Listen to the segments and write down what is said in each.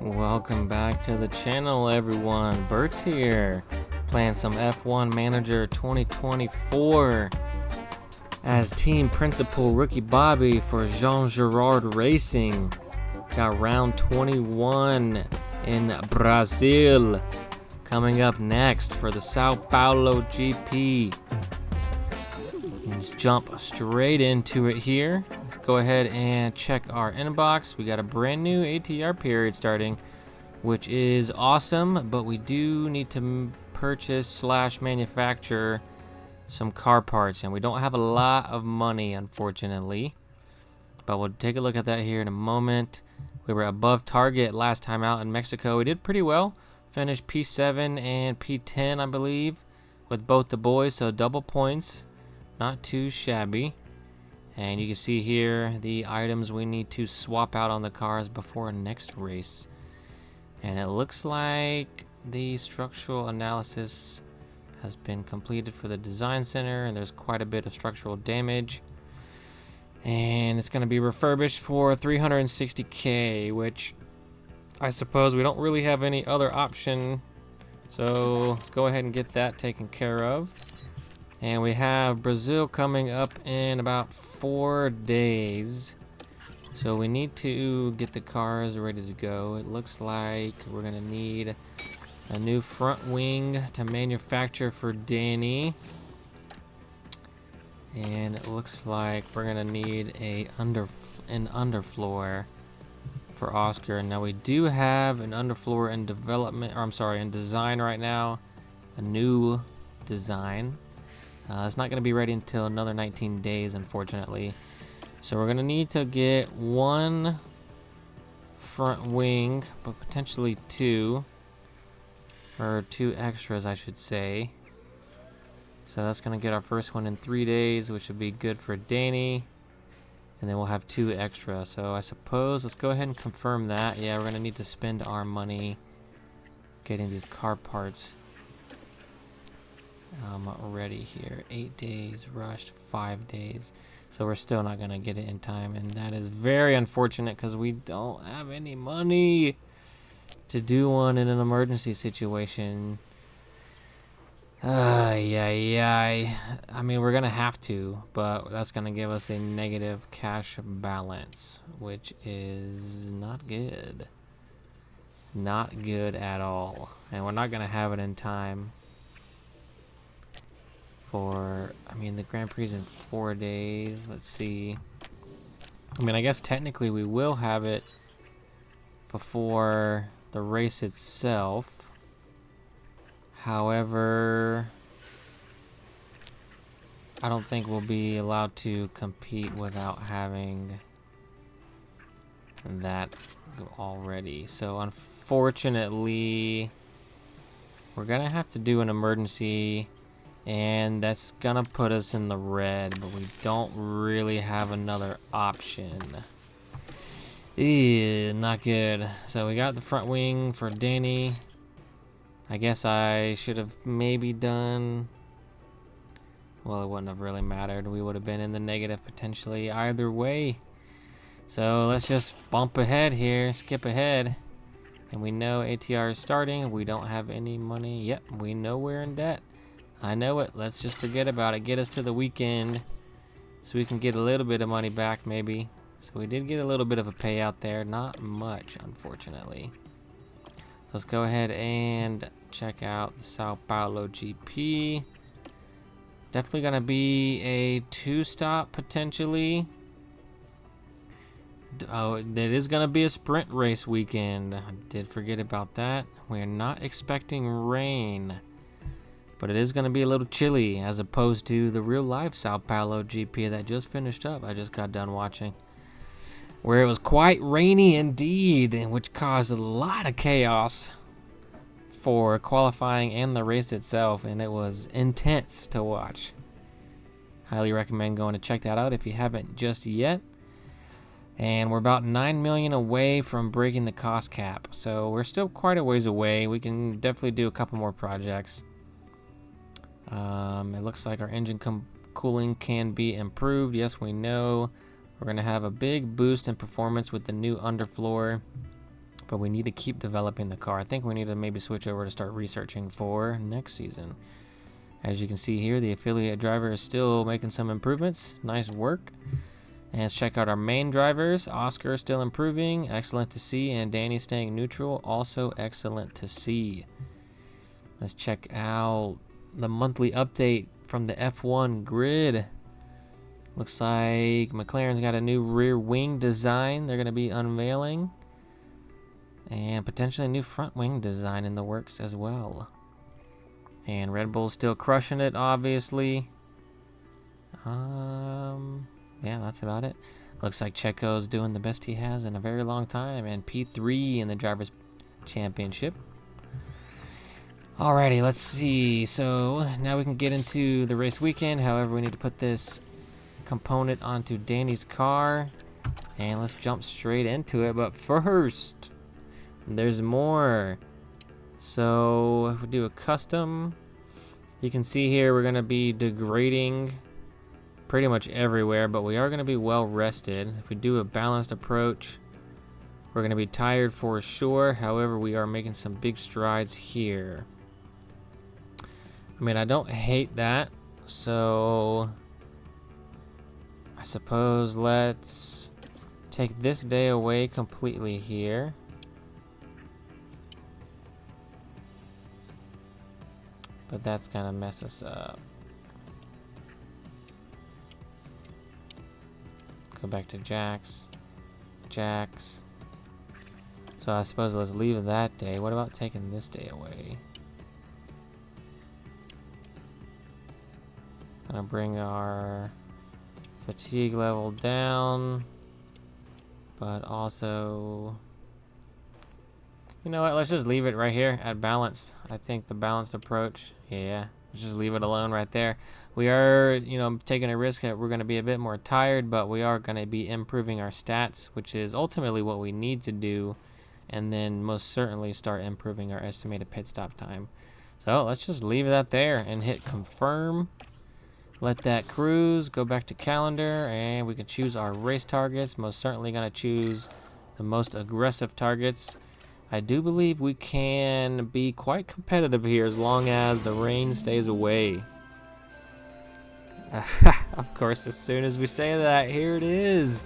Welcome back to the channel, everyone. Bert's here, playing some F1 Manager 2024 as team principal Ricky Bobby for Jeangirardracing. Got round 21 in Brazil coming up next for the Sao Paulo GP. Let's jump straight into it here. Let's go ahead and check our inbox. We got a brand new ATR period starting, which is awesome, but we do need to purchase / manufacture some car parts, and we don't have a lot of money, unfortunately. But we'll take a look at that here in a moment. We were above target last time out in Mexico. We did pretty well. Finished P7 and P10, I believe, with both the boys, so double points. Not too shabby. And you can see here the items we need to swap out on the cars before next race. And it looks like the structural analysis has been completed for the design center, and there's quite a bit of structural damage. And it's going to be refurbished for 360K, which I suppose we don't really have any other option. So let's go ahead and get that taken care of. And we have Brazil coming up in about 4 days. So we need to get the cars ready to go. It looks like we're going to need a new front wing to manufacture for Danny. And it looks like we're going to need an underfloor for Oscar. Now we do have an underfloor in development, or I'm sorry, in design right now. A new design. It's not going to be ready until another 19 days, unfortunately. So we're going to need to get one front wing, but potentially two. Or two extras, I should say. So that's going to get our first one in 3 days, which would be good for Danny. And then we'll have 2 extra. So I suppose, let's go ahead and confirm that. Yeah, we're going to need to spend our money getting these car parts ready here. 8 days, rushed 5 days. So we're still not going to get it in time. And that is very unfortunate because we don't have any money to do one in an emergency situation. I mean, we're going to have to, but that's going to give us a negative cash balance, which is not good. Not good at all. And we're not going to have it in time for, I mean, the Grand Prix is in 4 days. Let's see. I mean, I guess technically we will have it before the race itself. However, I don't think we'll be allowed to compete without having that already. So unfortunately, we're gonna have to do an emergency, and that's gonna put us in the red, but we don't really have another option. Not good. So we got the front wing for Danny. I guess I should have maybe done, well, it wouldn't have really mattered. We would have been in the negative potentially either way. So let's just bump ahead here, skip ahead. And we know ATR is starting. We don't have any money. Yep, we know we're in debt. I know it. Let's just forget about it. Get us to the weekend so we can get a little bit of money back maybe. So we did get a little bit of a payout there. Not much, unfortunately. So let's go ahead and check out the Sao Paulo GP. Definitely going to be a 2-stop potentially. Oh, it is going to be a sprint race weekend. I did forget about that. We're not expecting rain, but it is going to be a little chilly as opposed to the real life Sao Paulo GP that just finished up. I just got done watching, where it was quite rainy indeed, which caused a lot of chaos for qualifying and the race itself, and it was intense to watch. Highly recommend going to check that out if you haven't just yet. And we're about 9 million away from breaking the cost cap, so we're still quite a ways away. We can definitely do a couple more projects. It looks like our engine cooling can be improved. Yes, we know we're going to have a big boost in performance with the new underfloor, but we need to keep developing the car. I think we need to maybe switch over to start researching for next season. As you can see here, the affiliate driver is still making some improvements. Nice work. And let's check out our main drivers. Oscar is still improving, excellent to see, and Danny staying neutral, also excellent to see. Let's check out the monthly update from the F1 grid. Looks like McLaren's got a new rear wing design they're going to be unveiling, and potentially a new front wing design in the works as well. And Red Bull's still crushing it, obviously. Yeah, that's about it. Looks like Checo's doing the best he has in a very long time, and P3 in the Drivers' Championship. Alrighty, let's see. So now we can get into the race weekend. However, we need to put this component onto Danny's car, and let's jump straight into it. But first, there's more. So if we do a custom, you can see here we're going to be degrading pretty much everywhere, but we are going to be well rested. If we do a balanced approach, we're going to be tired for sure. However, we are making some big strides here. I mean, I don't hate that, so I suppose let's take this day away completely here. But that's gonna mess us up. Go back to Jax. So I suppose let's leave that day. What about taking this day away? Gonna bring our fatigue level down, but also, you know what, let's just leave it right here at balanced. I think the balanced approach, yeah, let's just leave it alone right there. We are, you know, taking a risk that we're going to be a bit more tired, but we are going to be improving our stats, which is ultimately what we need to do, and then most certainly start improving our estimated pit stop time. So let's just leave that there and hit confirm. Let that cruise, go back to calendar, and we can choose our race targets. Most certainly going to choose the most aggressive targets. I do believe we can be quite competitive here as long as the rain stays away. Of course, as soon as we say that, here it is.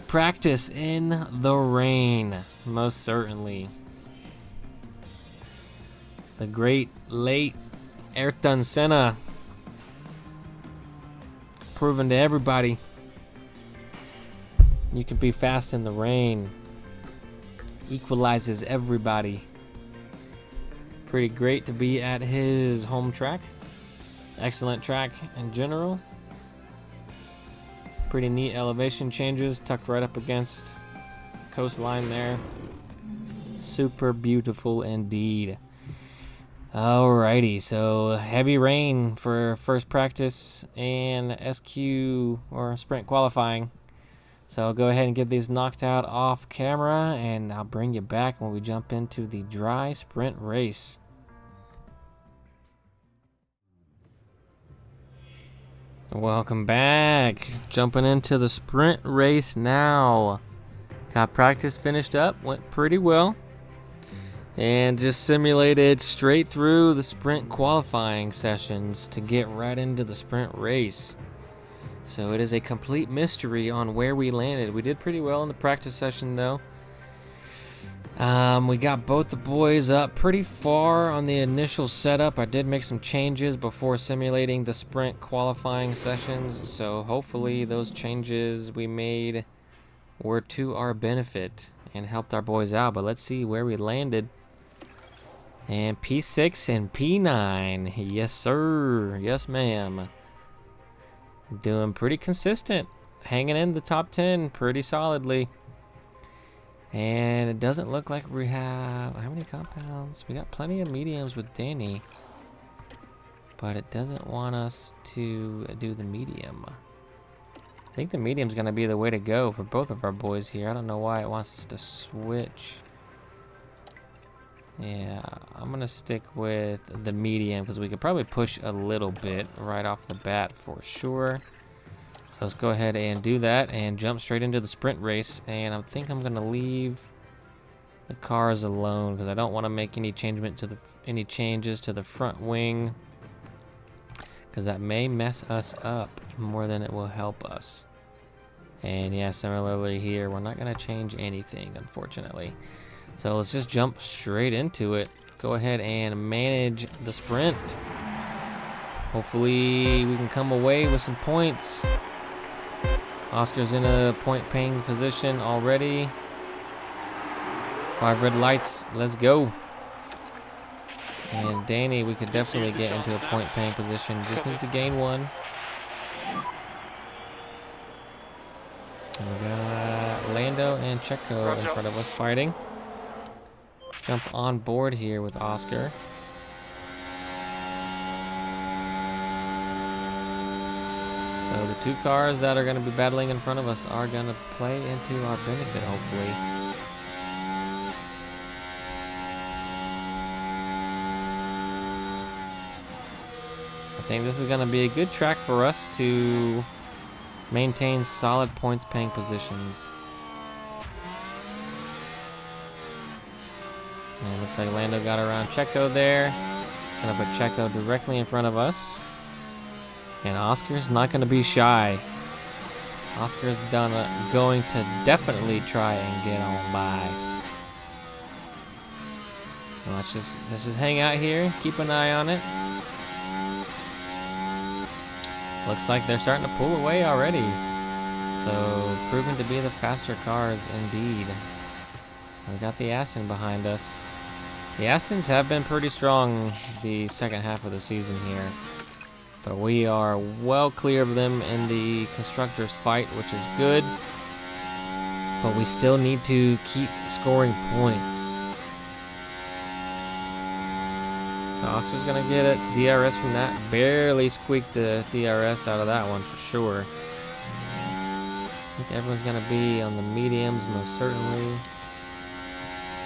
Practice in the rain, most certainly. The great late Ayrton Senna, proving to everybody you can be fast in the rain. Equalizes everybody. Pretty great to be at his home track. Excellent track in general. Pretty neat elevation changes tucked right up against coastline there. Super beautiful indeed. Alrighty, so heavy rain for first practice and SQ or sprint qualifying. So I'll go ahead and get these knocked out off camera, and I'll bring you back when we jump into the dry sprint race. Welcome back. Jumping into the sprint race now. Got practice finished up, went pretty well. And just simulated straight through the sprint qualifying sessions to get right into the sprint race. So it is a complete mystery on where we landed. We did pretty well in the practice session though. We got both the boys up pretty far on the initial setup. I did make some changes before simulating the sprint qualifying sessions, so hopefully those changes we made were to our benefit and helped our boys out. But let's see where we landed. And P6 and P9. Yes, sir. Yes, ma'am. Doing pretty consistent. Hanging in the top 10 pretty solidly. And it doesn't look like we have... How many compounds? We got plenty of mediums with Danny. But it doesn't want us to do the medium. I think the medium's going to be the way to go for both of our boys here. I don't know why it wants us to switch. Yeah, I'm going to stick with the medium because we could probably push a little bit right off the bat for sure. So let's go ahead and do that and jump straight into the sprint race. And I think I'm going to leave the cars alone, because I don't want to make any changes to the front wing, because that may mess us up more than it will help us. And yeah, similarly here, we're not going to change anything, unfortunately. So let's just jump straight into it. Go ahead and manage the sprint. Hopefully we can come away with some points. Oscar's in a point-paying position already. 5 red lights, let's go. And Danny, we could definitely get into a point-paying position. Just needs to gain 1. And we got Lando and Checo in front of us fighting. Jump on board here with Oscar. So the 2 cars that are going to be battling in front of us are going to play into our benefit, hopefully. I think this is going to be a good track for us to maintain solid points paying positions. And it looks like Lando got around Checo there. It's going to put Checo directly in front of us. And Oscar's not going to be shy. Oscar's going to definitely try and get on by. So let's just hang out here, keep an eye on it. Looks like they're starting to pull away already. So proving to be the faster cars indeed. We got the Aston behind us. The Astons have been pretty strong the second half of the season here. But we are well clear of them in the constructors fight, which is good. But we still need to keep scoring points. So Oscar's gonna get a DRS from that. Barely squeaked the DRS out of that one for sure. I think everyone's gonna be on the mediums most certainly.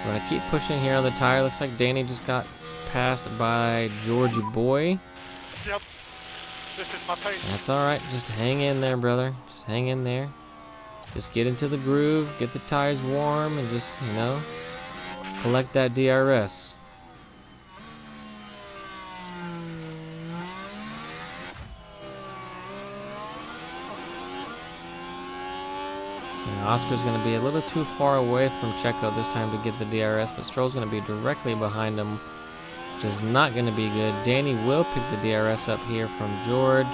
We're gonna keep pushing here on the tire. Looks like Danny just got passed by Georgie Boy. Yep. This is my pace. That's alright, just hang in there, brother. Just hang in there. Just get into the groove, get the tires warm, and just, you know, collect that DRS. And Oscar's going to be a little too far away from Checo this time to get the DRS, but Stroll's going to be directly behind him, which is not going to be good. Danny will pick the DRS up here from George.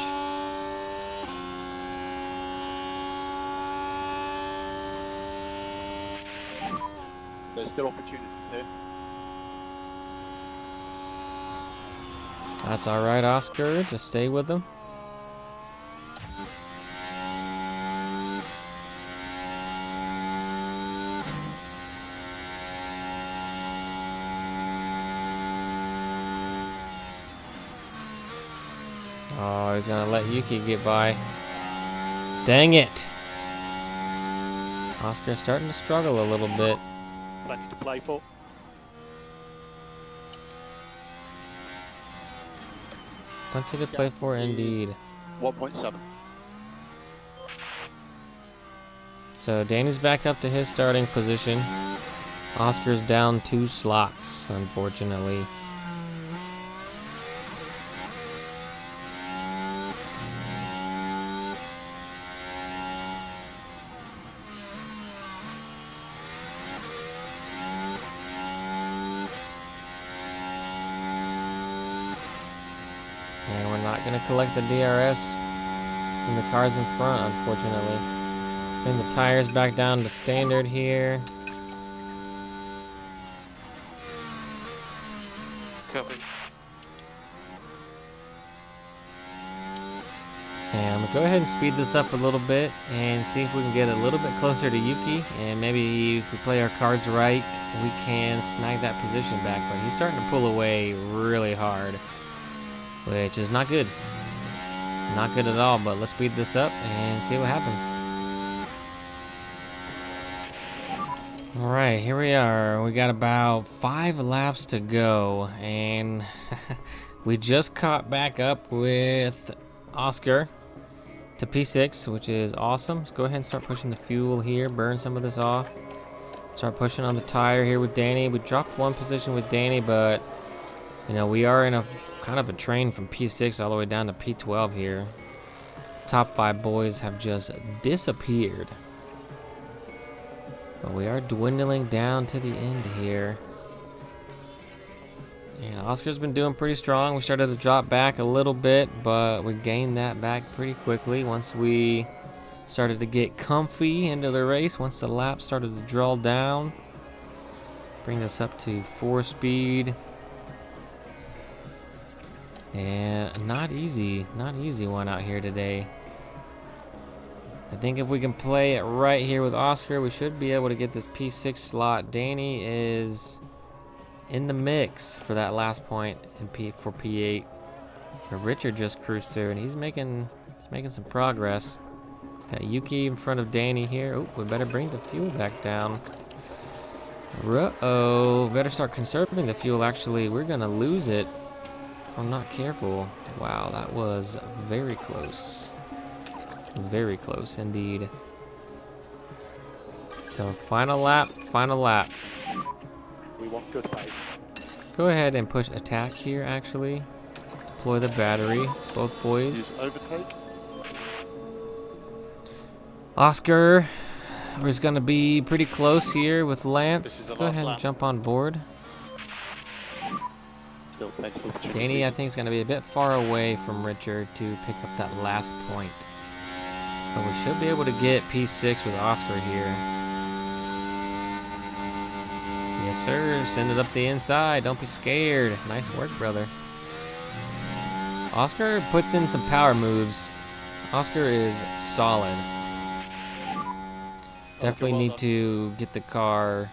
There's still opportunities here. That's all right, Oscar. Just stay with them. Oh, he's gonna let Yuki get by. Dang it! Oscar's starting to struggle a little bit. Plenty to play for. Plenty to play for indeed. 1.7. So Danny's back up to his starting position. Oscar's down 2 slots, unfortunately. And we're not going to collect the DRS from the cars in front, unfortunately. Bring the tires back down to standard here. Copy. And I'm going to go ahead and speed this up a little bit and see if we can get a little bit closer to Yuki. And maybe if we play our cards right, we can snag that position back. But he's starting to pull away really hard, which is not good. Not good at all, but let's speed this up and see what happens. Alright, here we are. We got about 5 laps to go, and we just caught back up with Oscar to P6, which is awesome. Let's go ahead and start pushing the fuel here, burn some of this off. Start pushing on the tire here with Danny. We dropped one position with Danny, but you know, we are in a kind of a train from P6 all the way down to P12 here. Top 5 boys have just disappeared. But we are dwindling down to the end here. And Oscar's been doing pretty strong. We started to drop back a little bit, but we gained that back pretty quickly once we started to get comfy into the race. Once the lap started to draw down. Bring us up to 4 speed. And not easy one out here today. I think if we can play it right here with Oscar, we should be able to get this P6 slot. Danny is in the mix for that last point in for P8. But Richard just cruised through, and he's making some progress. Got Yuki in front of Danny here. Oh, we better bring the fuel back down. Uh-oh, better start conserving the fuel. Actually, we're gonna lose it if I'm not careful. Wow, that was very close. Very close indeed. So final lap, final lap. We want good pace. Go ahead and push attack here actually. Deploy the battery, both boys. Use overtake. Oscar is gonna be pretty close here with This Lance. is the Go last ahead and lap. jump on board. Still plenty of opportunities. Danny, I think, is going to be a bit far away from Richard to pick up that last point. But we should be able to get P6 with Oscar here. Yes, sir. Send it up the inside. Don't be scared. Nice work, brother. Oscar puts in some power moves. Oscar is solid. Definitely well need done. to get the car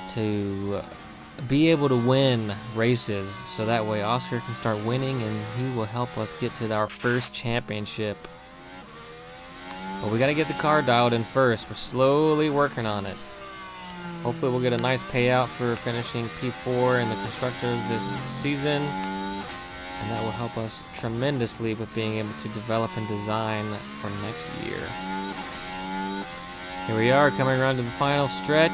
to be able to win races, so that way Oscar can start winning and he will help us get to our first championship. But we got to get the car dialed in first. We're slowly working on it. Hopefully we'll get a nice payout for finishing P4 in the constructors this season, and that will help us tremendously with being able to develop and design for next year. Here we are coming around to the final stretch.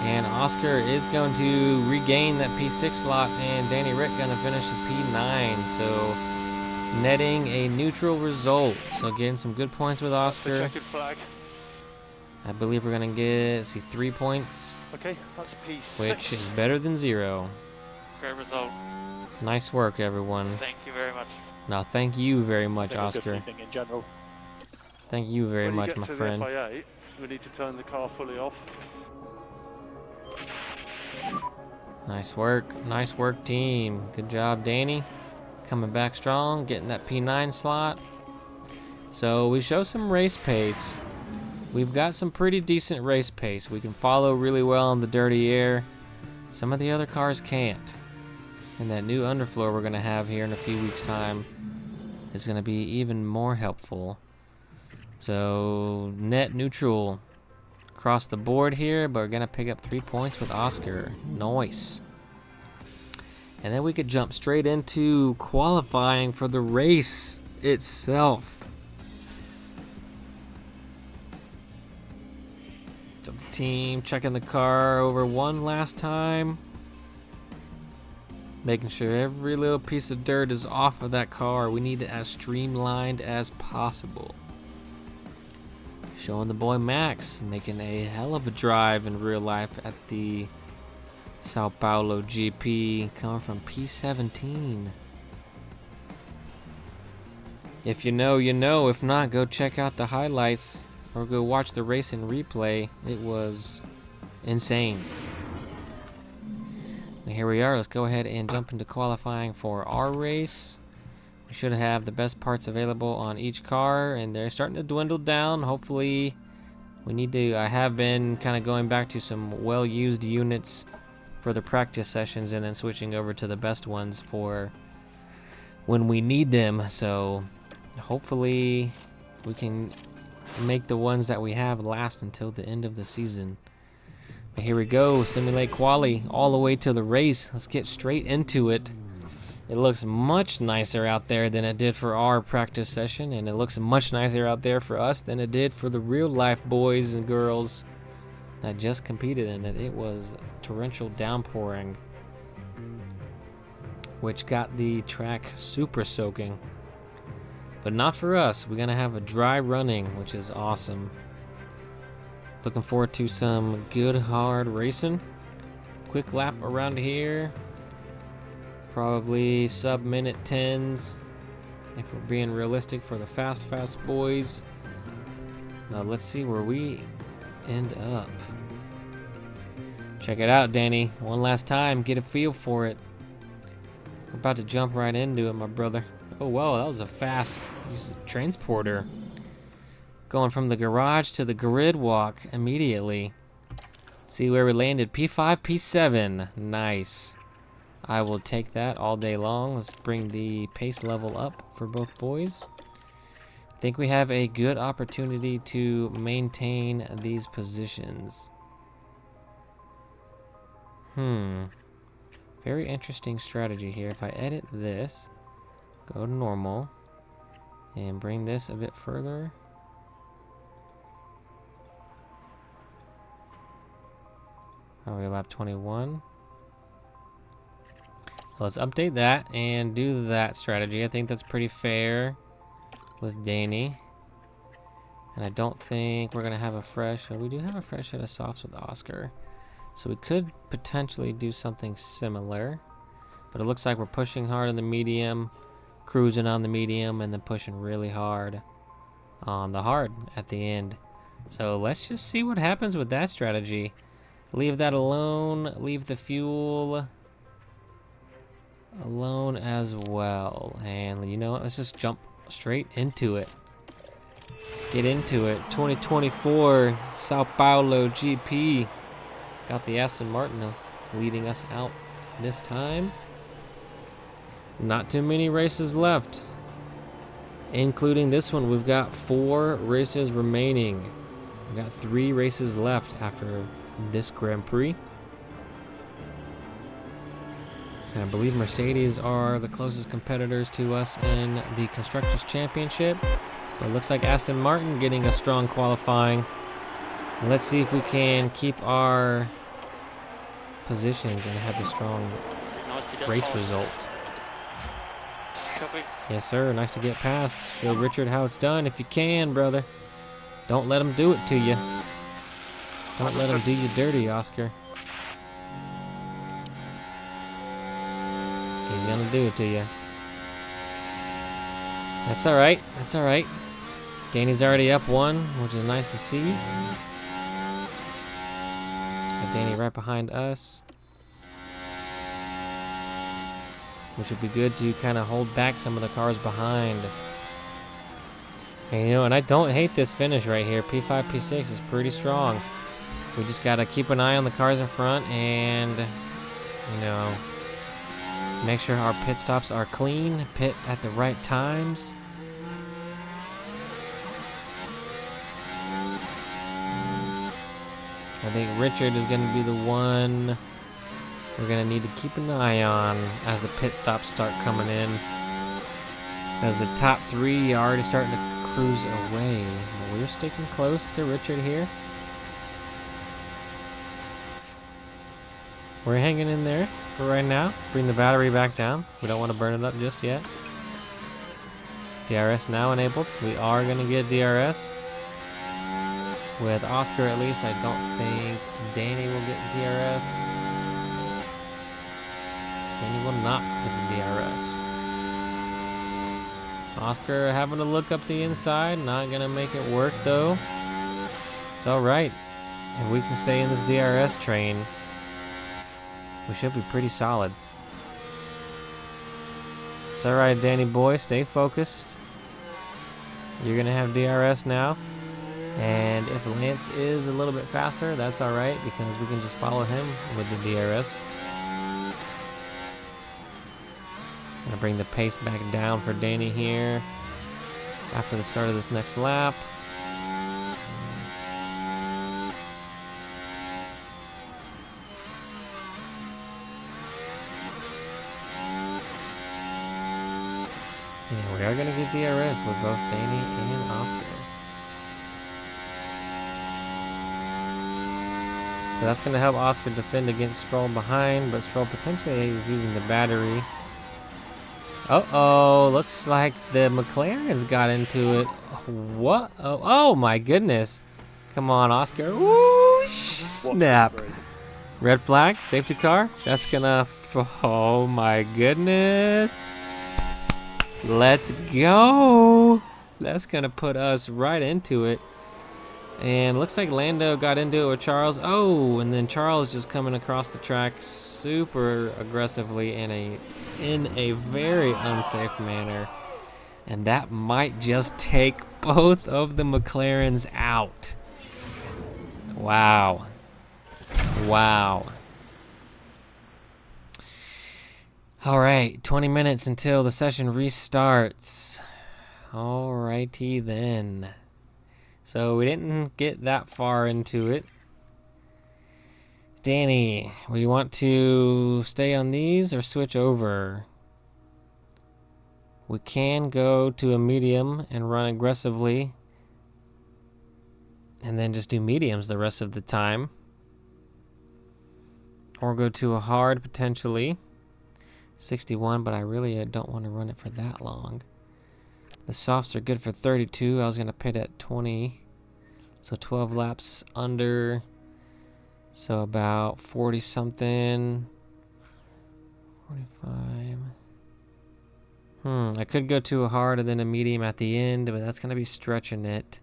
And Oscar is going to regain that P6 slot, and Danny Rick going to finish at P9. So netting a neutral result. So getting some good points with That's the Oscar. checkered flag. I believe we're going to get, see, 3 points, Okay, that's P6. which is better than 0. Great result. Nice work, everyone. Thank you very much. Now, thank you very much, Been a good Oscar. evening in general. Thank you very When much, you get my to friend. the FA8, we need to turn the car fully off. Nice work, team. Good job, Danny. Coming back strong, getting that P9 slot. So we show some race pace. We've got some pretty decent race pace. We can follow really well in the dirty air. Some of the other cars can't. And that new underfloor we're going to have here in a few weeks' time is going to be even more helpful. So net neutral across the board here, but we're going to pick up 3 points with Oscar. Nice. And then we could jump straight into qualifying for the race itself. So the team checking the car over one last time. Making sure every little piece of dirt is off of that car. We need it as streamlined as possible. Showing the boy Max making a hell of a drive in real life at the Sao Paulo GP, coming from P17. If you know, you know. If not, go check out the highlights or go watch the race in replay. It was insane. And here we are. Let's go ahead and jump into qualifying for our race. We should have the best parts available on each car, and they're starting to dwindle down. Hopefully, we need to. I have been kind of going back to some well-used units for the practice sessions, and then switching over to the best ones for when we need them. So hopefully, we can make the ones that we have last until the end of the season. But here we go, simulate quali all the way to the race. Let's get straight into it. It looks much nicer out there than it did for our practice session, and it looks much nicer out there for us than it did for the real life boys and girls that just competed in it. It was torrential downpouring, which got the track super soaking. But not for us. We're gonna have a dry running, which is awesome. Looking forward to some good hard racing. Quick lap around here. Probably sub-minute 10s if we're being realistic for the fast boys. Now let's see where we end up. Check it out, Danny. One last time, get a feel for it. We're about to jump right into it, my brother. Oh, wow, that was a fast transporter. Going from the garage to the grid walk immediately. See where we landed. P5, P7. Nice. I will take that all day long. Let's bring the pace level up for both boys. I think we have a good opportunity to maintain these positions. Very interesting strategy here. If I edit this, go to normal, and bring this a bit further. Are we lap 21? So let's update that and do that strategy. I think that's pretty fair with Danny. And I don't think we're gonna have a fresh, we do have a fresh set of softs with Oscar. So we could potentially do something similar, but it looks like we're pushing hard on the medium, cruising on the medium, and then pushing really hard on the hard at the end. So let's just see what happens with that strategy. Leave that alone, leave the fuel alone as well. And you know what, let's just jump straight into it. Get into it. 2024 Sao Paulo GP. Got the Aston Martin leading us out this time. Not too many races left, including this one. We've got 4 races remaining. We've got 3 races left after this Grand Prix. And I believe Mercedes are the closest competitors to us in the Constructors' Championship. But it looks like Aston Martin getting a strong qualifying. And let's see if we can keep our positions and have a strong race result. Copy. Yes, sir. Nice to get past. Show Richard how it's done if you can, brother. Don't let him do it to you. Don't let him do you dirty, Oscar. He's gonna do it to you. That's all right. That's all right. Danny's already up 1, which is nice to see. Got Danny right behind us, which would be good to kind of hold back some of the cars behind. And you know, and I don't hate this finish right here. P5, P6 is pretty strong. We just gotta keep an eye on the cars in front and, you know, make sure our pit stops are clean, pit at the right times. I think Richard is going to be the one we're going to need to keep an eye on as the pit stops start coming in. As the top 3 are already starting to cruise away. But we're sticking close to Richard here. We're hanging in there for right now. Bring the battery back down. We don't want to burn it up just yet. DRS now enabled. We are going to get DRS. With Oscar, at least, I don't think Danny will get DRS. Danny will not get the DRS. Oscar having to look up the inside. Not going to make it work, though. It's all right. If we can stay in this DRS train, we should be pretty solid. It's all right, Danny boy. Stay focused. You're going to have DRS now. And if Lance is a little bit faster, that's all right, because we can just follow him with the DRS. Gonna bring the pace back down for Danny here after the start of this next lap. Yeah, we are gonna get DRS with both Danny and Oscar. So that's going to help Oscar defend against Stroll behind, but Stroll potentially is using the battery. Uh-oh, looks like the McLaren's got into it. What? Oh my goodness. Come on, Oscar. Woo, snap. Red flag, safety car. That's gonna, oh my goodness. Let's go. That's gonna put us right into it. And looks like Lando got into it with Charles. Oh, and then Charles just coming across the track super aggressively in a very unsafe manner. And that might just take both of the McLarens out. Wow. Wow. All right, 20 minutes until the session restarts. Alrighty then. So we didn't get that far into it. Danny, we want to stay on these or switch over? We can go to a medium and run aggressively, and then just do mediums the rest of the time. Or go to a hard potentially. 61, but I really don't want to run it for that long. The softs are good for 32. I was going to pit at 20. So 12 laps under. So about 40 something. 45. I could go to a hard and then a medium at the end, but that's going to be stretching it.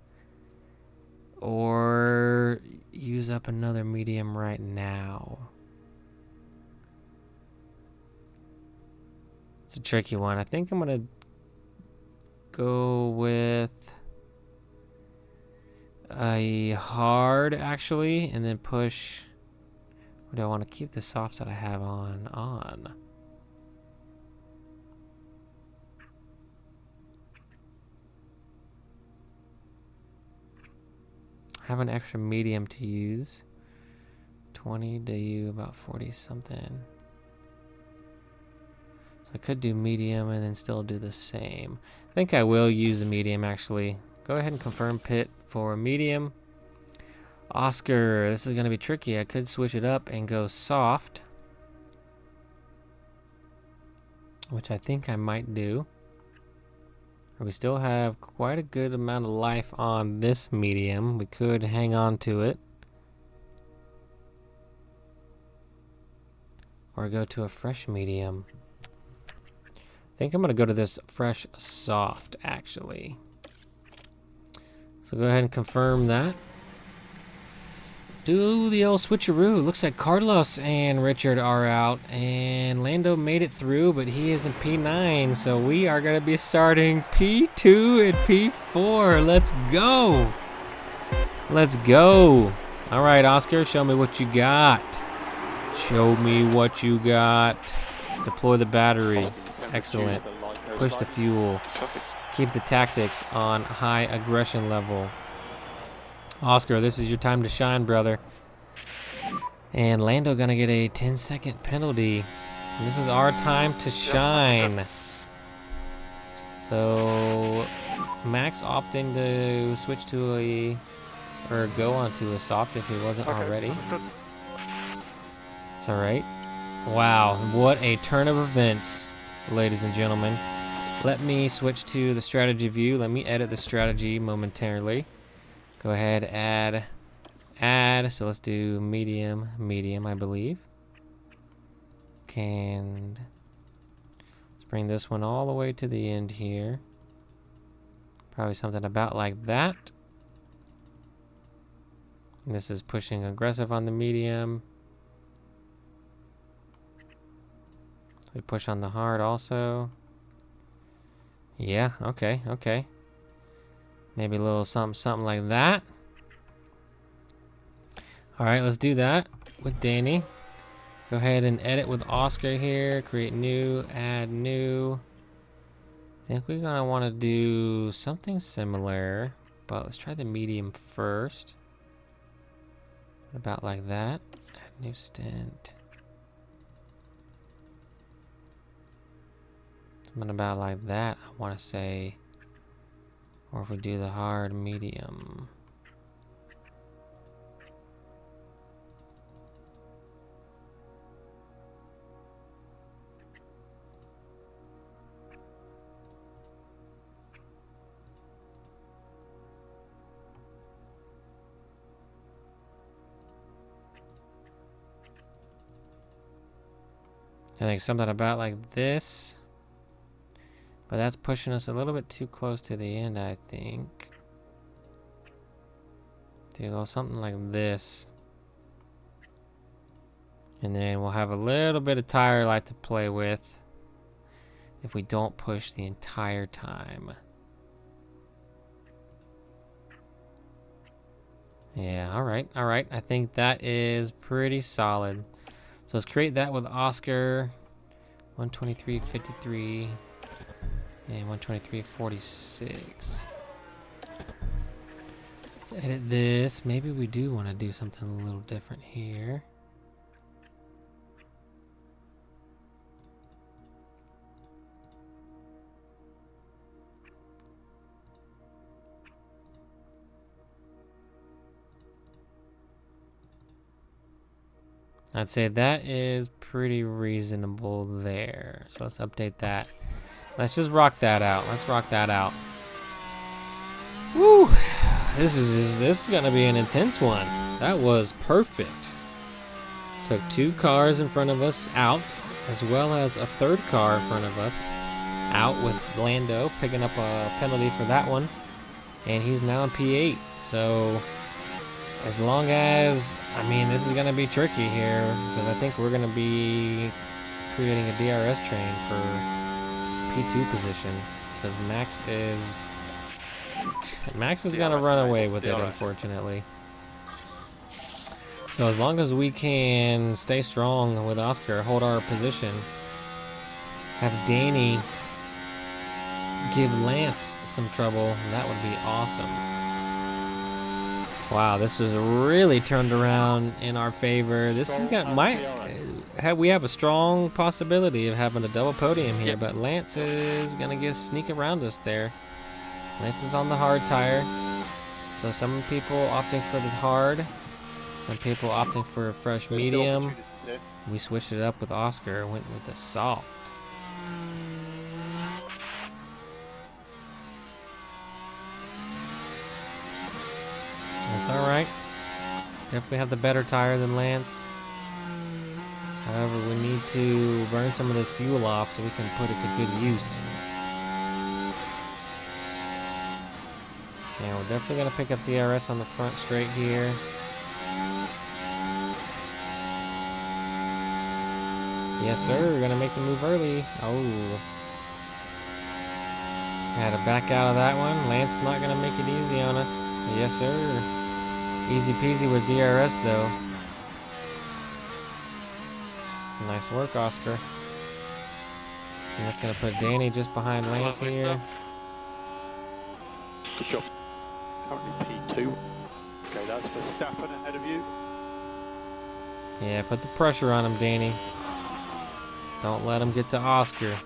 Or use up another medium right now. It's a tricky one. I think I'm going to go with a hard, actually, and then push. Or do I want to keep the softs that I have on? I have an extra medium to use. 20 to about 40 something. I could do medium and then still do the same. I think I will use a medium actually. Go ahead and confirm pit for medium. Oscar, this is going to be tricky. I could switch it up and go soft, which I think I might do. We still have quite a good amount of life on this medium. We could hang on to it. Or go to a fresh medium. I think I'm going to go to this fresh soft, actually. So go ahead and confirm that. Do the old switcheroo. Looks like Carlos and Richard are out. And Lando made it through, but he is in P9. So we are going to be starting P2 and P4. Let's go. Let's go. All right, Oscar, show me what you got. Show me what you got. Deploy the battery. Excellent. Push the fuel. Keep the tactics on high aggression level. Oscar, this is your time to shine, brother. And Lando gonna get a 10-second penalty. This is our time to shine. So Max opting to switch to a, or go onto a soft if he wasn't already. It's all right. Wow, what a turn of events, ladies and gentlemen. Let me switch to the strategy view. Let me edit the strategy momentarily. Go ahead, add. So let's do medium, I believe. And let's bring this one all the way to the end here. Probably something about like that. And this is pushing aggressive on the medium. We push on the hard also. Yeah, okay. Maybe a little something like that. All right, let's do that with Danny. Go ahead and edit with Oscar here. Create new, add new. I think we're gonna want to do something similar, but let's try the medium first. About like that. Add new stint. Something about like that, I want to say. Or if we do the hard medium. I think something about like this. But that's pushing us a little bit too close to the end, I think. Do a little something like this. And then we'll have a little bit of tire life to play with if we don't push the entire time. Yeah, alright. I think that is pretty solid. So let's create that with Oscar. 123.53 and 123.46. Let's edit this. Maybe we do want to do something a little different here. I'd say that is pretty reasonable there. So let's update that. Let's just rock that out. Let's rock that out. Woo! This is gonna be an intense one. That was perfect. Took 2 cars in front of us out, as well as a 3rd car in front of us out with Lando picking up a penalty for that one, and he's now in P8. So as long as, I mean, this is going to be tricky here, because I think we're going to be creating a DRS train for P2 position, because Max is going to run away with it, unfortunately. So as long as we can stay strong with Oscar, hold our position, have Danny give Lance some trouble, that would be awesome. Wow, this is really turned around in our favor. This has got we have a strong possibility of having a double podium here, but Lance is gonna sneak around us there. Lance is on the hard tire, so some people opting for the hard, some people opting for a fresh medium. We switched it up with Oscar, went with the soft. That's alright. Definitely have the better tire than Lance. However, we need to burn some of this fuel off so we can put it to good use. Yeah, we're definitely going to pick up DRS on the front straight here. Yes, sir. We're going to make the move early. Oh. Had to back out of that one. Lance not going to make it easy on us. Yes, sir. Easy peasy with DRS, though. Nice work, Oscar. And that's going to put Danny just behind Lance here. Good job. Currently P2. Okay, that's Verstappen ahead of you. Yeah, put the pressure on him, Danny. Don't let him get to Oscar.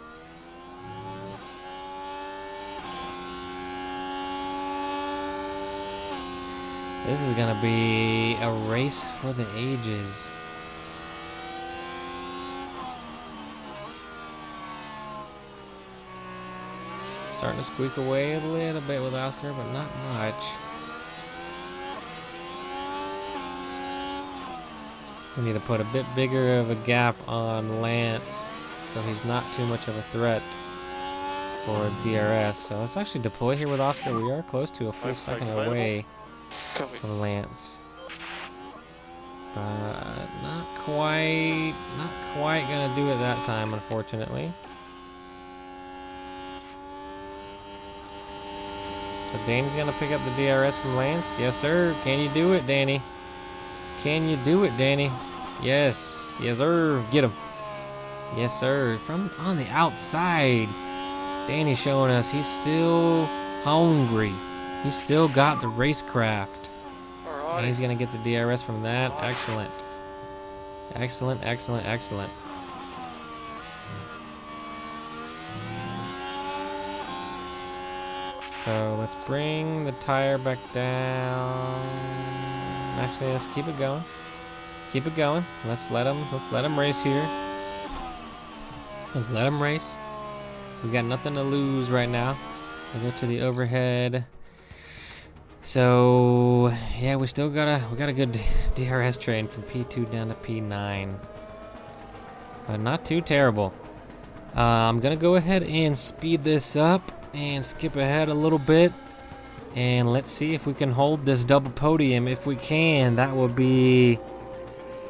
This is gonna be a race for the ages. Starting to squeak away a little bit with Oscar, but not much. We need to put a bit bigger of a gap on Lance so he's not too much of a threat for DRS. So let's actually deploy here with Oscar. We are close to a full second away from Lance, but not quite gonna do it that time, unfortunately. So Danny's gonna pick up the DRS from Lance. Yes, sir. Can you do it, Danny? Can you do it, Danny? Yes, yes, sir. Get him. Yes, sir. From on the outside, Danny's showing us he's still hungry. He's still got the racecraft. And he's going to get the DRS from that. Excellent. Excellent, excellent, excellent. So let's bring the tire back down. Actually, let's keep it going. Let's keep it going. Let's let him race here. Let's let him race. We got nothing to lose right now. We'll go to the overhead. So yeah, we got a good DRS train from P2 down to P9. but not too terrible. I'm gonna go ahead and speed this up and skip ahead a little bit, and let's see if we can hold this double podium. If we can, that would be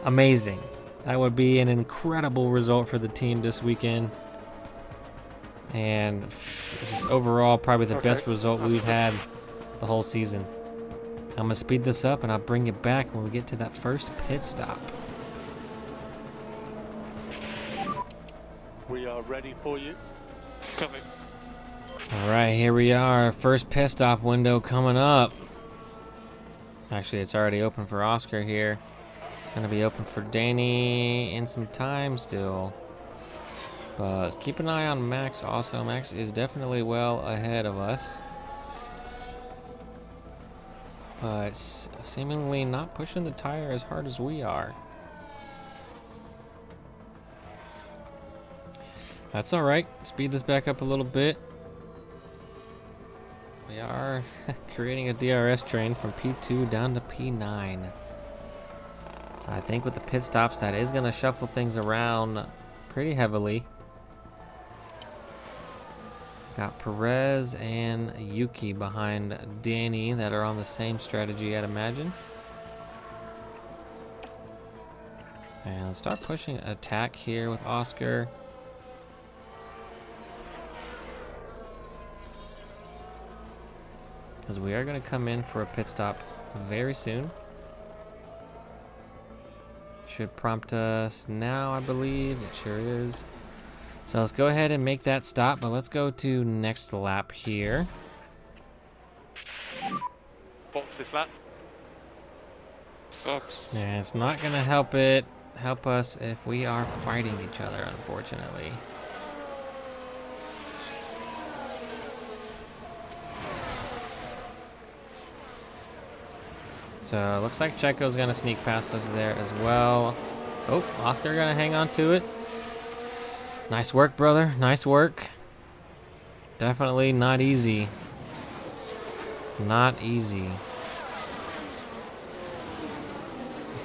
amazing. That would be an incredible result for the team this weekend, and just overall probably the best result we've had the whole season. I'm gonna speed this up and I'll bring it back when we get to that first pit stop. We are ready for you. Copy. All right, here we are. First pit stop window coming up. Actually, it's already open for Oscar here. Gonna be open for Danny in some time still. But keep an eye on Max also. Max is definitely well ahead of us, but seemingly not pushing the tire as hard as we are. That's all right. Speed this back up a little bit. We are creating a DRS train from P2 down to P9. So I think with the pit stops, that is going to shuffle things around pretty heavily. Got Perez and Yuki behind Danny that are on the same strategy, I'd imagine. And let's start pushing attack here with Oscar. Because we are going to come in for a pit stop very soon. Should prompt us now, I believe. It sure is. So let's go ahead and make that stop, but let's go to next lap here. Box this lap. Box. And it's not going to help us if we are fighting each other, unfortunately. So it looks like Checo's going to sneak past us there as well. Oh, Oscar going to hang on to it. Nice work, brother. Nice work. Definitely not easy. Not easy.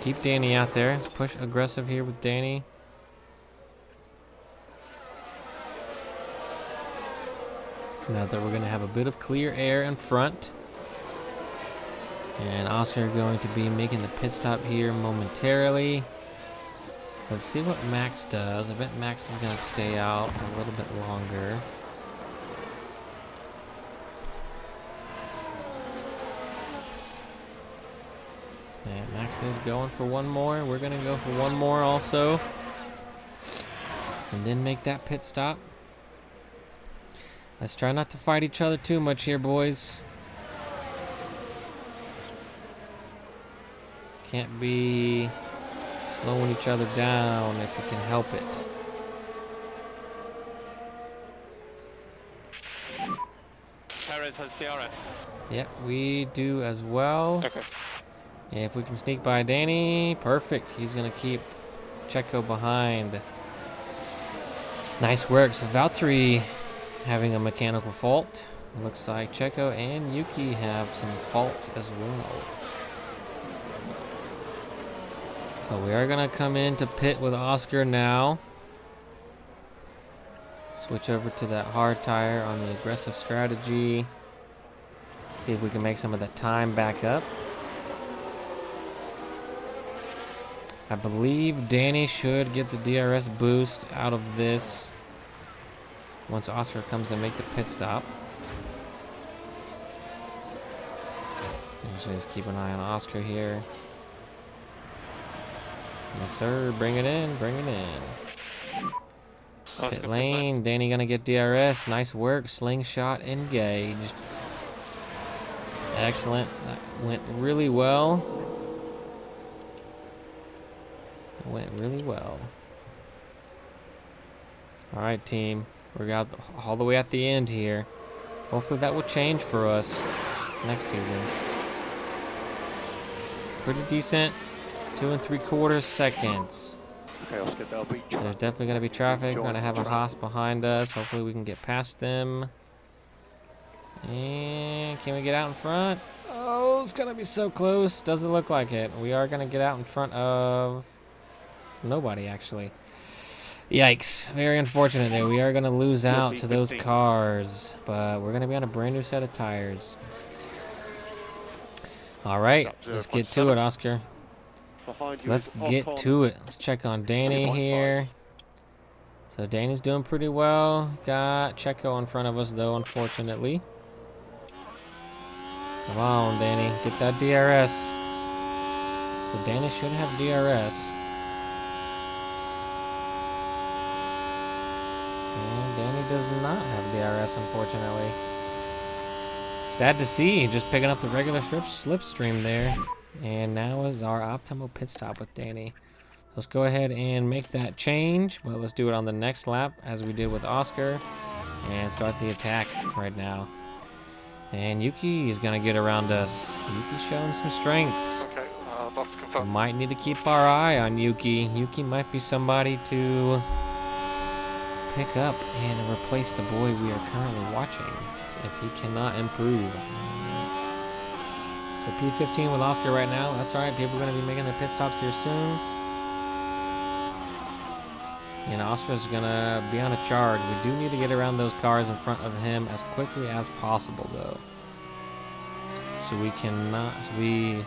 Keep Danny out there. Let's push aggressive here with Danny. Now that we're going to have a bit of clear air in front. And Oscar going to be making the pit stop here momentarily. Let's see what Max does. I bet Max is going to stay out a little bit longer. And Max is going for one more. We're going to go for one more also. And then make that pit stop. Let's try not to fight each other too much here, boys. Can't be slowing each other down if we can help it. Perez has DRS. Yep, we do as well. Okay. If we can sneak by Danny, perfect. He's gonna keep Checo behind. Nice work. So Valtteri having a mechanical fault. Looks like Checo and Yuki have some faults as well. But we are gonna come into pit with Oscar now. Switch over to that hard tire on the aggressive strategy. See if we can make some of that time back up. I believe Danny should get the DRS boost out of this once Oscar comes to make the pit stop. Just keep an eye on Oscar here. Yes, sir. Bring it in. Bring it in. Pit lane. Danny gonna get DRS. Nice work. Slingshot engaged. Excellent. That went really well. It went really well. All right, team. We're out all the way at the end here. Hopefully that will change for us next season. Pretty decent. 2 3/4 seconds. Okay, Oscar, there'll be So there's definitely going to be traffic. We're going to have a Haas behind us. Hopefully we can get past them. And can we get out in front? Oh, it's going to be so close. Doesn't look like it. We are going to get out in front of nobody, actually. Yikes. Very unfortunate there. We are going to lose out to those 15. cars, but we're going to be on a brand new set of tires. All right, Up let's get to it, Oscar. Behind you Let's is get Ocon. to it. Let's check on Danny 2.5. here. So Danny's doing pretty well. Got Checo in front of us, though, unfortunately. Come on, Danny. Get that DRS. So Danny should have DRS. And Danny does not have DRS, unfortunately. Sad to see. Just picking up the regular slipstream there. And now is our optimal pit stop with Danny. Let's go ahead and make that change, but let's do it on the next lap as we did with Oscar and start the attack right now. And Yuki is going to get around us. Yuki's showing some strengths. Okay, box confirmed. Might need to keep our eye on Yuki. Yuki might be somebody to pick up and replace the boy we are currently watching if he cannot improve. So P15 with Oscar right now. That's all right. People are going to be making their pit stops here soon. And Oscar's going to be on a charge. We do need to get around those cars in front of him as quickly as possible, though. So we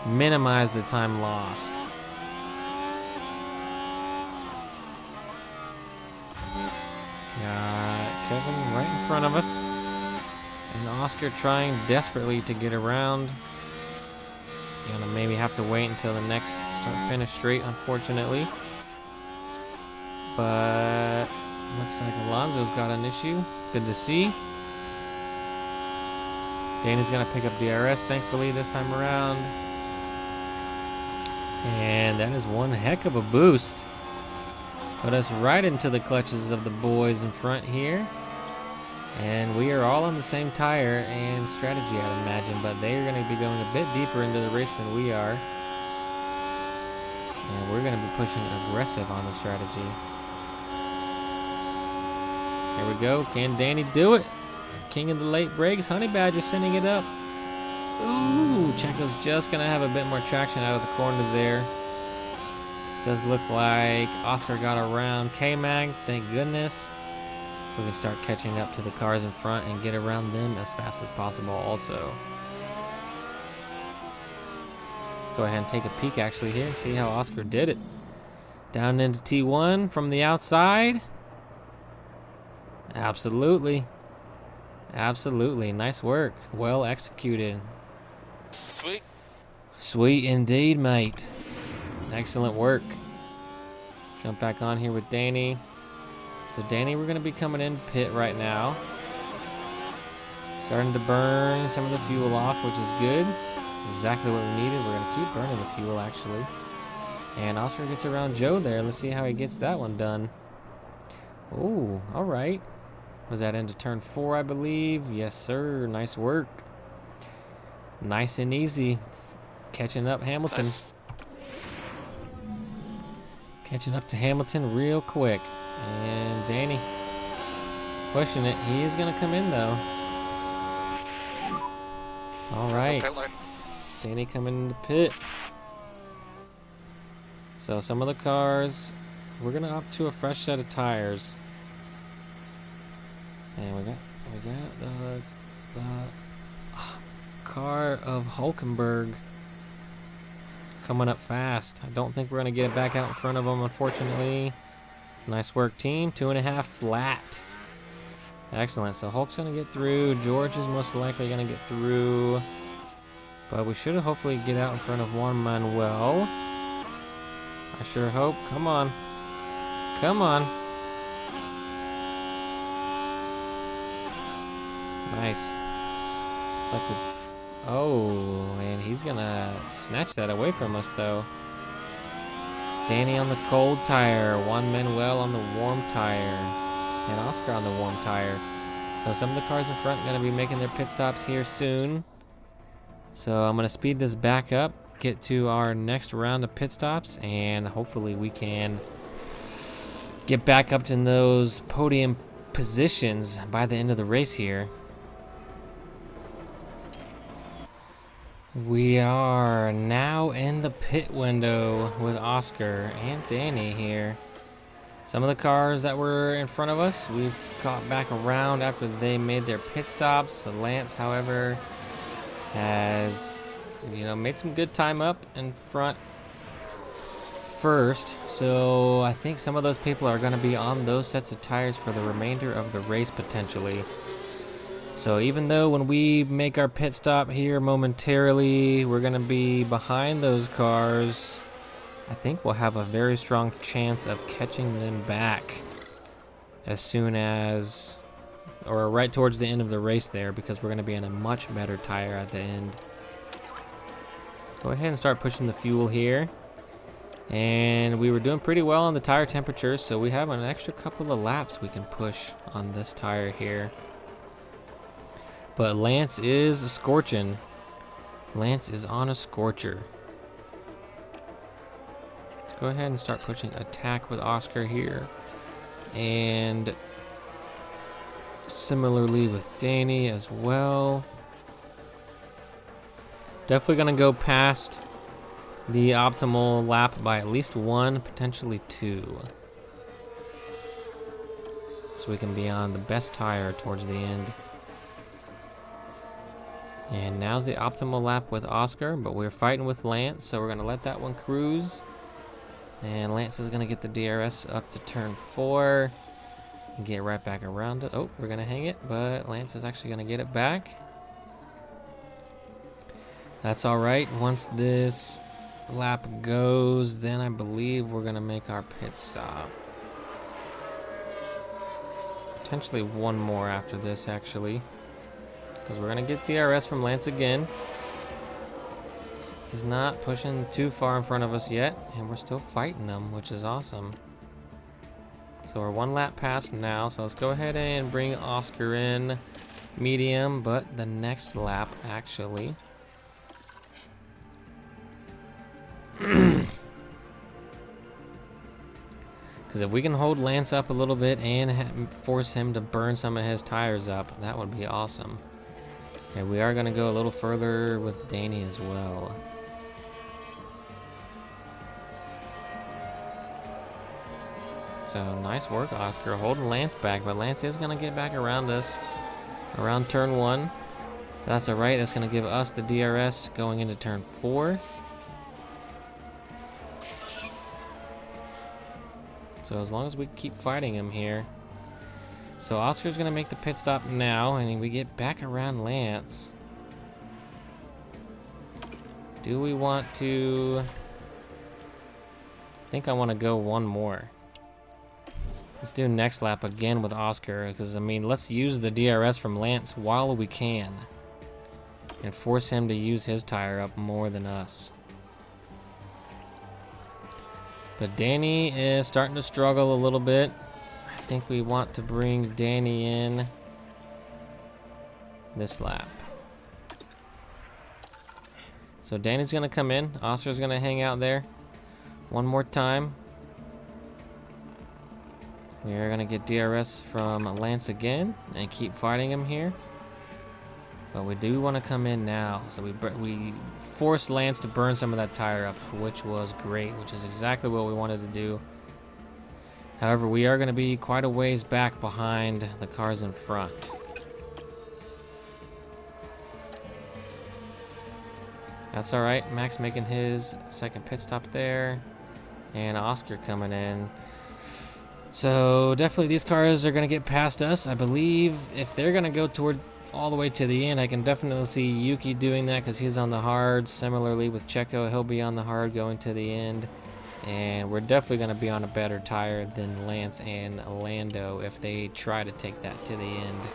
minimize the time lost. Got Kevin right in front of us. And Oscar trying desperately to get around. Gonna maybe have to wait until the next start-finish straight, unfortunately. But looks like Alonso's got an issue. Good to see. Danny's gonna pick up DRS, thankfully, this time around. And that is one heck of a boost. Put us right into the clutches of the boys in front here. And we are all on the same tire and strategy, I'd imagine, but they are going to be going a bit deeper into the race than we are. And we're going to be pushing aggressive on the strategy. Here we go. Can Danny do it? King of the late breaks. Honey Badger sending it up. Ooh, Checo's just going to have a bit more traction out of the corner there. Does look like Oscar got around K-Mag, thank goodness. We can start catching up to the cars in front and get around them as fast as possible also. Go ahead and take a peek actually here and see how Oscar did it. Down into T1 from the outside. Absolutely. Absolutely. Nice work. Well executed. Sweet. Sweet indeed, mate. Excellent work. Jump back on here with Danny. So Danny, we're going to be coming in pit right now. Starting to burn some of the fuel off, which is good. Exactly what we needed. We're going to keep burning the fuel, actually. And Oscar gets around Joe there. Let's see how he gets that one done. Ooh, all right. Was that into turn 4, I believe? Yes, sir. Nice work. Nice and easy. Catching up Hamilton. Nice. Catching up to Hamilton real quick. And Danny pushing it. He is going to come in, though. All right. Pit lane. Danny coming into pit. So some of the cars, we're going to opt to a fresh set of tires. And we got the car of Hulkenberg coming up fast. I don't think we're going to get it back out in front of them, unfortunately. Nice work, team. 2.5 flat. Excellent. So Hulk's going to get through. George is most likely going to get through. But we should hopefully get out in front of Juan Manuel. I sure hope. Come on. Come on. Nice. Oh, and he's going to snatch that away from us, though. Danny on the cold tire, Juan Manuel on the warm tire, and Oscar on the warm tire. So some of the cars in front are going to be making their pit stops here soon. So I'm going to speed this back up, get to our next round of pit stops, and hopefully we can get back up to those podium positions by the end of the race here. We are now in the pit window with Oscar and Danny here. Some of the cars that were in front of us, we've caught back around after they made their pit stops. Lance, however, has, made some good time up in front first. So I think some of those people are going to be on those sets of tires for the remainder of the race potentially. So even though when we make our pit stop here momentarily, we're going to be behind those cars, I think we'll have a very strong chance of catching them back as soon as, or right towards the end of the race there, because we're going to be in a much better tire at the end. Go ahead and start pushing the fuel here. And we were doing pretty well on the tire temperatures, so we have an extra couple of laps we can push on this tire here. But Lance is scorching. Lance is on a scorcher. Let's go ahead and start pushing attack with Oscar here. And similarly with Danny as well. Definitely gonna go past the optimal lap by at least 1, potentially 2. So we can be on the best tire towards the end. And now's the optimal lap with Oscar, but we're fighting with Lance, so we're gonna let that one cruise. And Lance is gonna get the DRS up to turn 4 and get right back around it. Oh, we're gonna hang it, but Lance is actually gonna get it back. That's all right. Once this lap goes, then I believe we're gonna make our pit stop. Potentially one more after this, actually, because we're gonna get DRS from Lance again. He's not pushing too far in front of us yet, and we're still fighting him, which is awesome. So we're 1 lap past now, so let's go ahead and bring Oscar in medium, but the next lap actually. Because if we can hold Lance up a little bit and force him to burn some of his tires up, that would be awesome. And we are going to go a little further with Danny as well. So nice work, Oscar, holding Lance back, but Lance is going to get back around us around turn 1. That's all right. That's going to give us the DRS going into turn 4. So as long as we keep fighting him here. So Oscar's gonna make the pit stop now, and we get back around Lance. Do we want to? I think I want to go one more. Let's do next lap again with Oscar, because I mean, let's use the DRS from Lance while we can, and force him to use his tire up more than us. But Danny is starting to struggle a little bit. I think we want to bring Danny in this lap. So Danny's gonna come in. Oscar's gonna hang out there one more time. We are gonna get DRS from Lance again and keep fighting him here. But we do want to come in now, so we forced Lance to burn some of that tire up, which was great, which is exactly what we wanted to do. However, we are going to be quite a ways back behind the cars in front. That's all right. Max making his second pit stop there, and Oscar coming in. So definitely these cars are going to get past us. I believe if they're going to go toward all the way to the end, I can definitely see Yuki doing that because he's on the hard. Similarly with Checo, he'll be on the hard going to the end. And we're definitely going to be on a better tire than Lance and Lando if they try to take that to the end.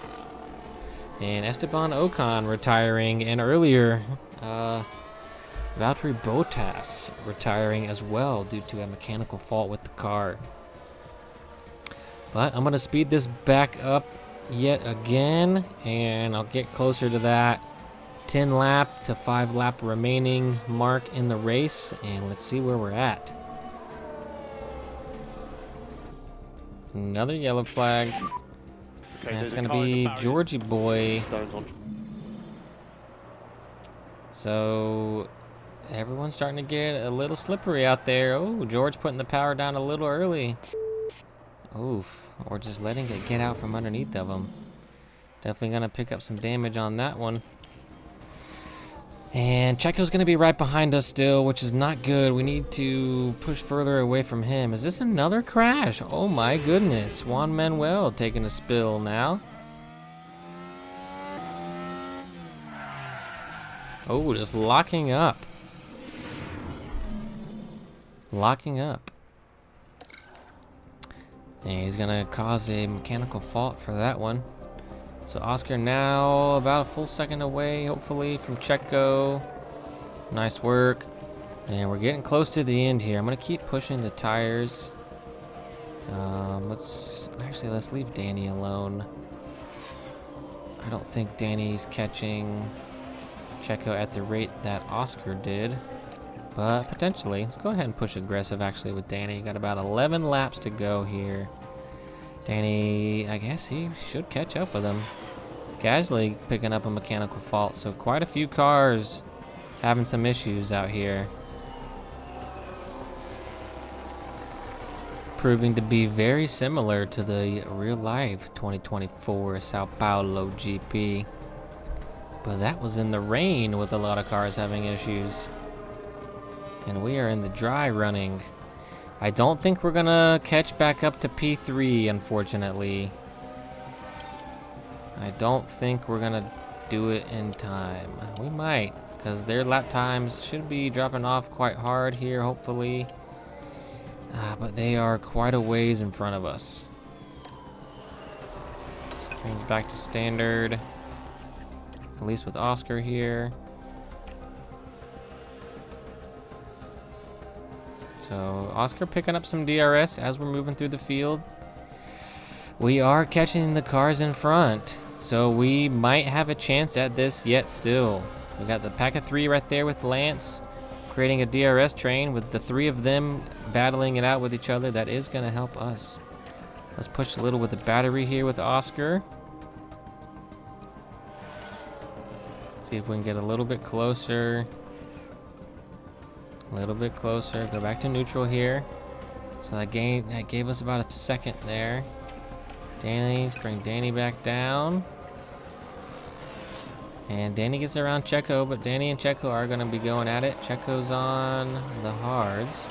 And Esteban Ocon retiring, and earlier Valtteri Bottas retiring as well due to a mechanical fault with the car. But I'm going to speed this back up yet again, and I'll get closer to that 10 lap to 5 lap remaining mark in the race, and let's see where we're at. Another yellow flag. Okay, And it's there's a going to car in the be barriers. Georgie boy. Stones on. So everyone's starting to get a little slippery out there. Oh, George putting the power down a little early. Oof. Or just letting it get out from underneath of him. Definitely going to pick up some damage on that one. And Checo's going to be right behind us still, which is not good. We need to push further away from him. Is this another crash? Oh my goodness. Juan Manuel taking a spill now. Oh, just locking up. Locking up. And he's going to cause a mechanical fault for that one. So Oscar now about a full second away, hopefully, from Checo. Nice work. And we're getting close to the end here. I'm going to keep pushing the tires. Let's leave Danny alone. I don't think Danny's catching Checo at the rate that Oscar did. But potentially. Let's go ahead and push aggressive, actually, with Danny. Got about 11 laps to go here. Danny, I guess he should catch up with him. Gasly picking up a mechanical fault, so quite a few cars having some issues out here. Proving to be very similar to the real-life 2024 Sao Paulo GP. But that was in the rain with a lot of cars having issues. And we are in the dry running. I don't think we're gonna catch back up to P3, unfortunately. I don't think we're gonna do it in time. We might, because their lap times should be dropping off quite hard here, hopefully. But they are quite a ways in front of us. Brings back to standard. At least with Oscar here. So Oscar picking up some DRS as we're moving through the field. We are catching the cars in front, so we might have a chance at this yet still. We got the pack of 3 right there with Lance, creating a DRS train with the 3 of them battling it out with each other. That is going to help us. Let's push a little with the battery here with Oscar. See if we can get a little bit closer. A little bit closer. Go back to neutral here. So that gave us about a second there. Danny, bring Danny back down. And Danny gets around Checo, but Danny and Checo are going to be going at it. Checo's on the hards.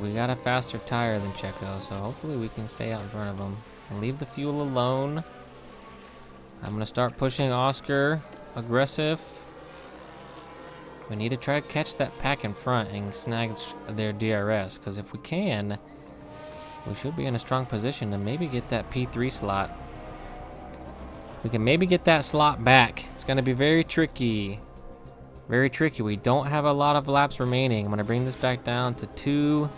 We got a faster tire than Checo, so hopefully we can stay out in front of him. And leave the fuel alone. I'm going to start pushing Oscar aggressive. We need to try to catch that pack in front and snag their DRS, because if we can, we should be in a strong position to maybe get that P3 slot. We can maybe get that slot back. It's going to be very tricky. Very tricky. We don't have a lot of laps remaining. I'm going to bring this back down to 2.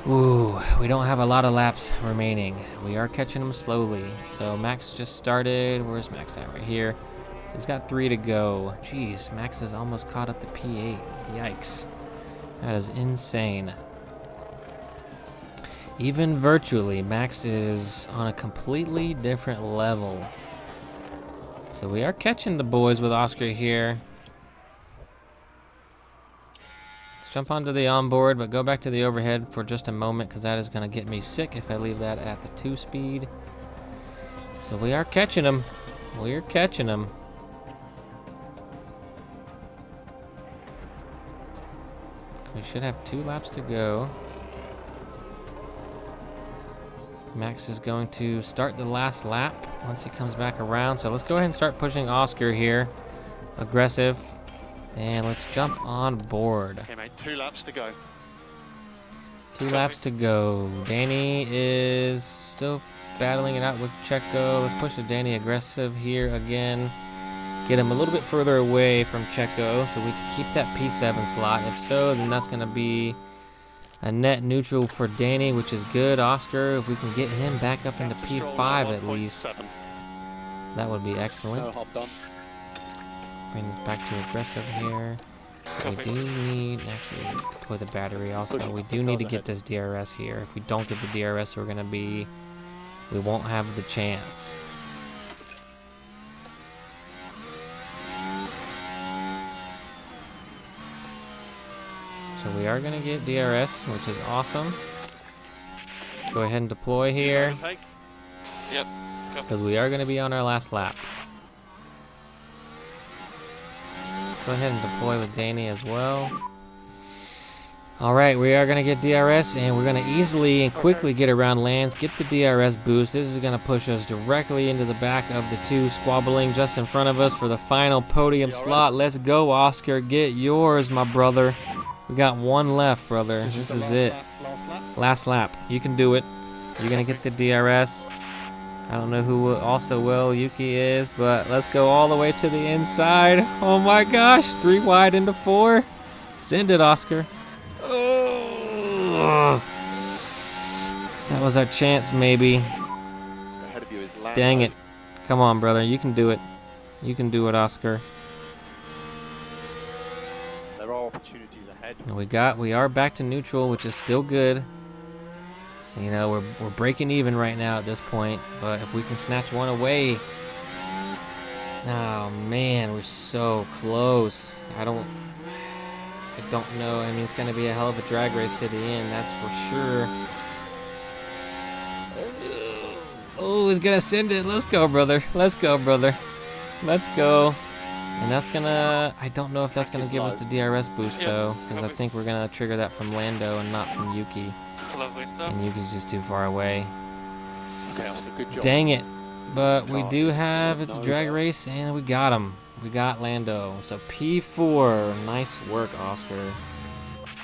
Ooh, we don't have a lot of laps remaining. We are catching them slowly. So Max just started. Where's Max at? Right here. So he's got 3 to go. Jeez, Max is almost caught up to P8. Yikes. That is insane. Even virtually, Max is on a completely different level. So we are catching the boys with Oscar here. Let's jump onto the onboard, but go back to the overhead for just a moment, because that is going to get me sick if I leave that at the 2 speed. So we are catching them. We are catching them. We should have 2 laps to go. Max is going to start the last lap once he comes back around. So let's go ahead and start pushing Oscar here. Aggressive. And let's jump on board. Okay, mate, 2 laps to go. 2 laps to go. Danny is still battling it out with Checo. Let's push the Danny aggressive here again. Get him a little bit further away from Checo so we can keep that P7 slot. If so, then that's going to be a net neutral for Danny, which is good. Oscar, if we can get him back up into P5 at least, that would be excellent. Bring this back to aggressive here. So we do need, actually, let's deploy the battery also. We do need to get this DRS here. If we don't get the DRS, we won't have the chance. So we are going to get DRS, which is awesome. Go ahead and deploy here, Overtake. Yep. because we are going to be on our last lap. Go ahead and deploy with Danny as well. All right, we are going to get DRS, and we're going to easily and quickly get around Lance, get the DRS boost. This is going to push us directly into the back of the two squabbling just in front of us for the final podium slot. Let's go, Oscar. Get yours, my brother. We got one left, brother. This is it. Last lap. You can do it. You're going to get the DRS. I don't know who also will. Yuki is, but let's go all the way to the inside. Oh, my gosh. 3 wide into 4. Send it, Oscar. Oh, that was our chance, maybe. Ahead of you is Lando. Dang it. Come on, brother. You can do it. You can do it, Oscar. There are opportunities ahead. And we are back to neutral, which is still good. You know, we're breaking even right now at this point, but if we can snatch one away. Oh man, we're so close. I don't know. I mean, it's going to be a hell of a drag race to the end, that's for sure. Oh, he's going to send it. Let's go, brother. Let's go, brother. Let's go. And that's going to... I don't know if that's going to give us the DRS boost, though, because I think we're going to trigger that from Lando and not from Yuki. Lovely stuff. And Yuki's just too far away. Okay, Oscar, good job. Dang it. But we do This have is its no drag go. race, and we got him. We got Lando. So P4. Nice work, Oscar.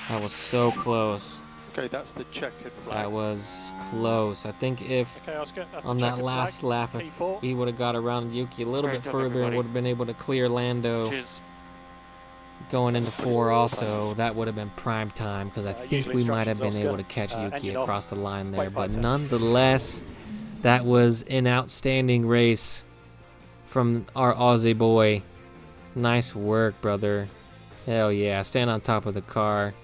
That was so close. Okay, that's the checkered flag. That was close. I think if Okay, Oscar, that's on the that checkered last flag. lap, if P4. he would have got around Yuki a little Great bit job, further and everybody. would have been able to clear Lando Cheers. going into 4 also, that would have been prime time, because I think usually we might have been instructions, able to Oscar. catch Yuki Engine off. across the line there. Wait 5 But seconds. nonetheless, that was an outstanding race from our Aussie boy. Nice work, brother. Hell yeah. Stand on top of the car.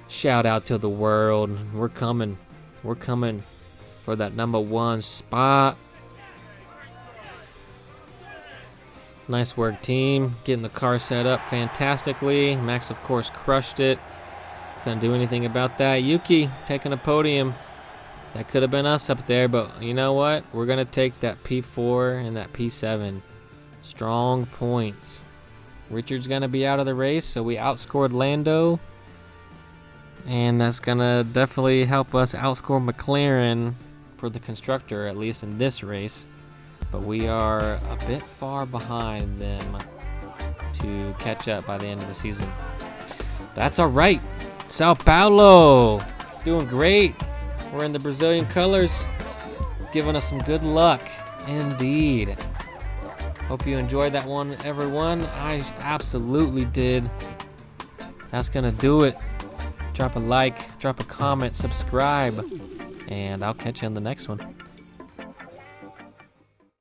Shout out to the world. We're coming. We're coming for that #1 spot. Nice work, team. Getting the car set up fantastically. Max, of course, crushed it. Couldn't do anything about that. Yuki taking a podium. That could have been us up there, but you know what? We're going to take that P4 and that P7. Strong points. Richard's going to be out of the race, so we outscored Lando. And that's going to definitely help us outscore McLaren for the constructor, at least in this race. But we are a bit far behind them to catch up by the end of the season. That's all right. Sao Paulo doing great. We're in the Brazilian colors, giving us some good luck indeed. Hope you enjoyed that one, everyone. I absolutely did. That's gonna do it. Drop a like, drop a comment, subscribe, and I'll catch you on the next one.